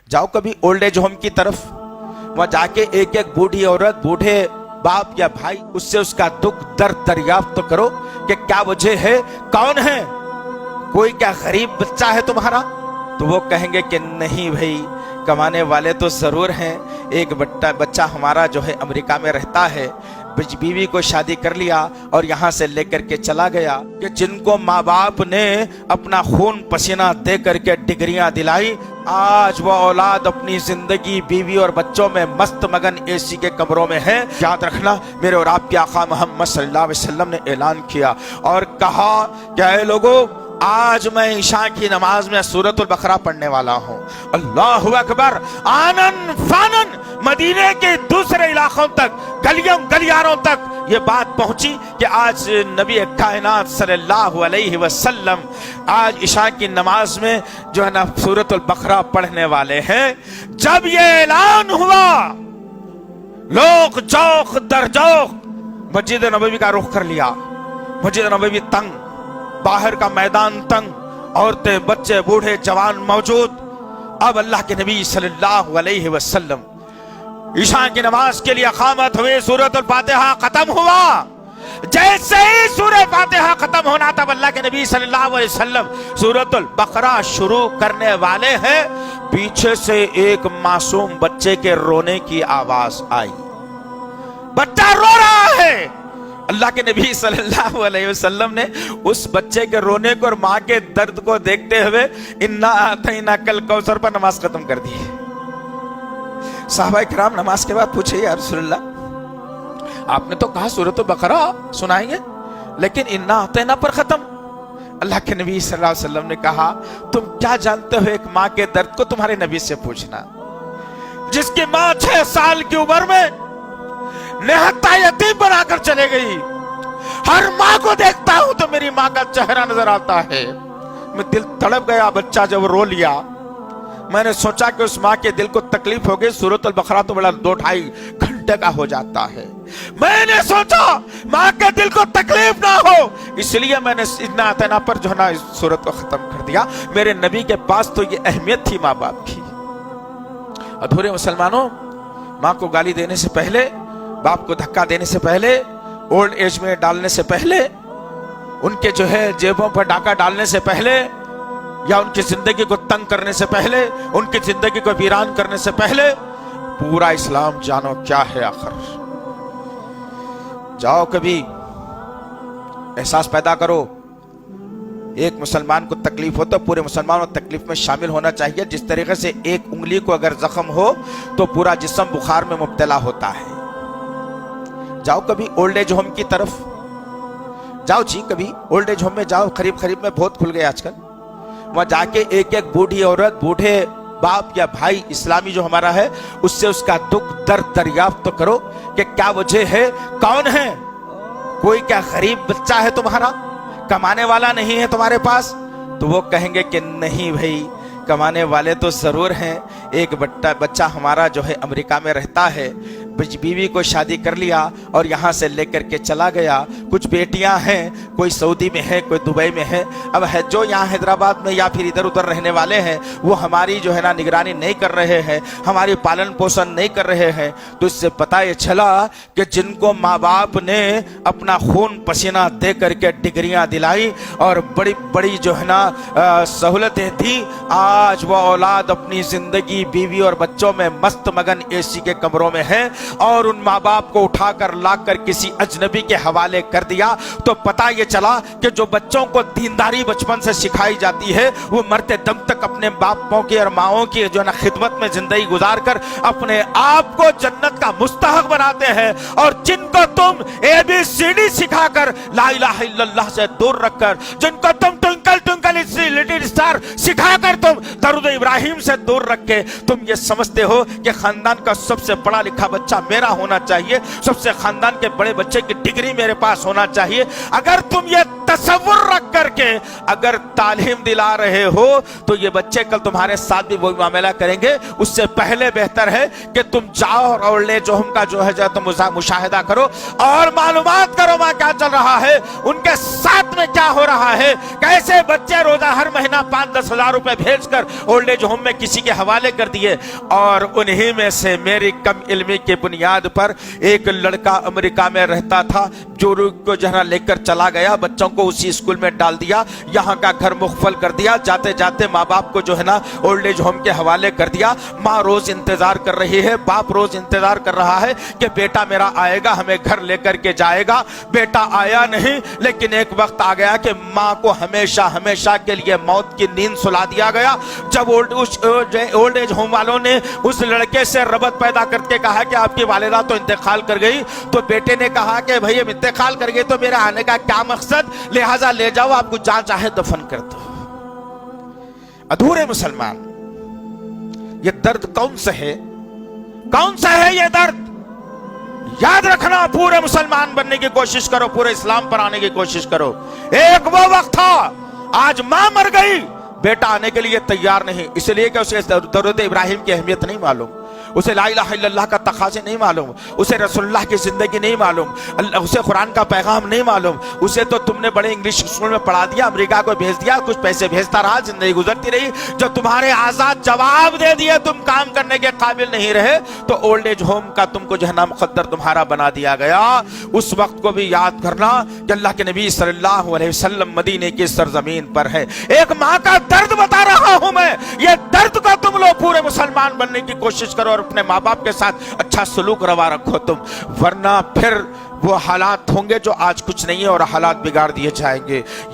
जाओ कभी old age home की तरफ, वहां जाके एक एक बूढ़ी औरत, बूढ़े बाप या भाई, उससे उसका दुख दर्द दरियाफ्त तो करो कि क्या वजह है, कौन है, कोई क्या गरीब बच्चा है तुम्हारा? तो वो कहेंगे कि नहीं भाई, कमाने वाले तो जरूर हैं, एक बच्चा हमारा जो है अमेरिका में रहता है, बीवी को शादी कर लिया और यहाँ से लेकर के चला गया। कि जिनको माँ बाप ने अपना खून पसीना दे करके डिग्रियां दिलाई, आज वो औलाद अपनी जिंदगी बीवी और बच्चों में मस्त मगन एसी के कमरों में है। याद रखना, मेरे और आपके आका मोहम्मद सल्लल्लाहु अलैहि वसल्लम ने ऐलान किया और कहा, क्या है लोगों, आज मैं ईशा की नमाज में सूरतुल बकरा पढ़ने वाला हूँ। अल्लाहु अकबर। आनन फानन मदीने के दूसरे इलाकों तक, गलियों गलियारों तक ये बात पहुंची कि आज नबी कायनात सल्लल्लाहु अलैहि वसल्लम आज ईशा की नमाज में जो है ना सूरतुल बकरा पढ़ने वाले हैं। जब ये ऐलान हुआ, लोग चौक दर चौक मस्जिद नबवी का रुख कर लिया। मस्जिद नबवी तंग, बाहर का मैदान तंग, औरतें बच्चे बूढ़े जवान मौजूद। अब अल्लाह के नबी सल्लल्लाहु अलैहि वसल्लम ईशा की नमाज के लिए अकामत हुए, सूरतुल फातिहा खत्म हुआ। जैसे ही सूरह फातिहा खत्म होना, तब अल्लाह के नबी सल्लल्लाहु अलैहि वसल्लम सूरतुल बकरा शुरू करने वाले हैं। पीछे से एक मासूम बच्चे के रोने की आवाज आई। बच्चा रो रहा है। अल्लाह के नबी सल्लल्लाहु अलैहि वसल्लम ने उस बच्चे के रोने को और माँ के दर्द को देखते हुए इन्ना आतैना कल कौसर पर नमाज खत्म कर दी। साहबा किराम नमाज के बाद पूछे, या रसूलल्लाह, आपने तो कहा सूरतुल बकरा सुनाएंगे, लेकिन इन्ना आतैना पर खत्म। अल्लाह के नबी सल्लल्लाहु अलैहि वसल्लम ने कहा, तुम क्या जानते हो एक माँ के दर्द को, तुम्हारे नबी से पूछना। जिसकी माँ 6 साल की उम्र में निहत्ता यतीम बनाकर चले गई। हर माँ को देखता हूं तो मेरी माँ का चेहरा नजर आता है। मैं दिल तड़प गया, बच्चा जब रो लिया। मैंने सोचा कि उस माँ के दिल को तकलीफ हो गई। सूरतुल बकरा तो बड़ा 2-2.5 घंटे का हो जाता है। मैंने सोचा माँ के दिल को तकलीफ ना हो, इसलिए मैंने इतना आतना पर जो है ना इस सूरत को खत्म कर दिया। मेरे नबी के पास तो ये अहमियत थी माँ बाप की। अधूरे मुसलमानों, माँ को गाली देने से पहले, बाप को धक्का देने से पहले, ओल्ड एज में डालने से पहले, उनके जो है जेबों पर डाका डालने से पहले, या उनकी जिंदगी को तंग करने से पहले, उनकी जिंदगी को वीरान करने से पहले, पूरा इस्लाम जानो क्या है आखिर। जाओ कभी एहसास पैदा करो, एक मुसलमान को तकलीफ हो तो पूरे मुसलमानों तकलीफ में शामिल होना चाहिए। जिस तरीके से एक उंगली को अगर जख्म हो तो पूरा जिस्म बुखार में मुब्तला होता है। जाओ कभी ओल्ड एज होम की तरफ, जाओ जी, कभी ओल्ड एज होम में जाओ। करीब करीब में बहुत खुल गए आजकल। वहां जाके एक एक बूढ़ी औरत, बूढ़े बाप या भाई, इस्लामी जो हमारा है, उससे उसका दुख दर्द दरियाफ्त तो करो कि क्या वजह है, कौन है, कोई क्या गरीब बच्चा है तुम्हारा, कमाने वाला नहीं है तुम्हारे पास? तो वो कहेंगे कि नहीं भाई, कमाने वाले तो जरूर हैं, एक बच्चा हमारा जो है अमेरिका में रहता है, बीवी को शादी कर लिया और यहाँ से लेकर के चला गया। कुछ बेटियां हैं, कोई सऊदी में है, कोई दुबई में है। अब है जो यहाँ हैदराबाद में या फिर इधर उधर रहने वाले हैं, वो हमारी जो है ना निगरानी नहीं कर रहे हैं, हमारी पालन पोषण नहीं कर रहे हैं। तो इससे पता ये चला कि जिनको माँ बाप ने अपना खून पसीना दे करके डिग्रियां दिलाई और बड़ी बड़ी जो है ना सहूलतें दी, आज वो औलाद अपनी जिंदगी बीवी और बच्चों में मस्त मगन एसी के कमरों में है और उन माँ बाप को उठाकर लाकर किसी अजनबी के हवाले कर दिया। तो पता ये चला कि जो बच्चों को दीनदारी बचपन से सिखाई जाती है, वो मरते दम तक अपने बापों की और माओं की जो ना खिदमत में जिंदगी गुजार कर अपने आप को जन्नत का मुस्तहक बनाते हैं। और जिनको तुम ABCD सिखाकर ला इलाहा इल्लल्लाह से दूर रखकर, जिनको तुम ट्विंकल ट्विंकल लिटिल स्टार सिखाकर तुम दरूद इब्राहिम से दूर रखे, तुम ये समझते हो कि खानदान का सबसे पढ़ा लिखा बच्चा मेरा होना चाहिए, सबसे खानदान के बड़े बच्चे की डिग्री मेरे पास होना चाहिए। अगर तुम ये तसव्वुर रख करके अगर तालीम दिला रहे हो तो ये बच्चे कल तुम्हारे साथ भी वही मामला करेंगे। उससे पहले बेहतर है कि तुम जाओ और ओल्ड एज होम का जो है जो तुम मुशाहिदा करो और मालूमात करो वहां क्या चल रहा है, उनके साथ में क्या हो रहा है, कैसे बच्चे रोजा हर महीना 5-10 हजार रुपए भेजकर ओल्ड एज होम में किसी के हवाले कर दिए। और उन्हीं में से मेरी कम इल्मी की बुनियाद पर एक लड़का अमेरिका में रहता था, जो को जहाँ लेकर चला गया, बच्चों को उसी स्कूल में डाल दिया, यहाँ का घर मुखफल कर दिया, जाते जाते माँ बाप को जो है ना ओल्ड एज होम के हवाले कर दिया। माँ रोज इंतजार कर रही है, बाप रोज इंतजार कर रहा है कि बेटा मेरा आएगा, हमें घर लेकर के जाएगा। बेटा आया नहीं, लेकिन एक वक्त आ गया कि माँ को हमेशा हमेशा के लिए मौत की नींद सुला दिया गया। जब ओल्ड एज होम वालों ने उस लड़के से रबत पैदा करके कहा कि आपकी वालिदा तो इंतकाल कर गई, तो बेटे ने कहा कि भाई अब इंतकाल कर गई तो मेरे आने का क्या मकसद, लिहाजा ले जाओ, आपको जहां चाहे दफन कर दो। अधूरे मुसलमान, ये दर्द कौन सा है, कौन सा है ये दर्द? याद रखना, पूरे मुसलमान बनने की कोशिश करो, पूरे इस्लाम पर आने की कोशिश करो। एक वो वक्त था, आज मां मर गई, बेटा आने के लिए तैयार नहीं, इसलिए कि उसे दरूद इब्राहिम की अहमियत नहीं मालूम, उसे ला इलाहा इल्लल्लाह का तकाज़े नहीं मालूम, उसे रसूलुल्लाह की जिंदगी नहीं मालूम, उसे कुरान का पैगाम नहीं मालूम। उसे तो तुमने बड़े इंग्लिश स्कूल में पढ़ा दिया, अमेरिका को भेज दिया, कुछ पैसे भेजता रहा, जिंदगी गुजरती रही। जब तुम्हारे आजाद जवाब दे दिए, तुम काम करने के काबिल नहीं रहे, तो ओल्ड एज होम का तुमको जो है ना मुकद्दर तुम्हारा बना दिया गया। उस वक्त को भी याद करना कि अल्लाह के नबी सल्लल्लाहु अलैहि वसल्लम मदीने की सरजमीन पर है। एक माँ का दर्द बता रहा हूं मैं, ये दर्द का तुम लोग पूरे मुसलमान बनने की कोशिश करो और अपने माँ बाप के साथ अच्छा सलूक रवा रखो तुम, वरना फिर वो हालात होंगे जो आज कुछ नहीं है और हालात बिगाड़ दिए जाएंगे।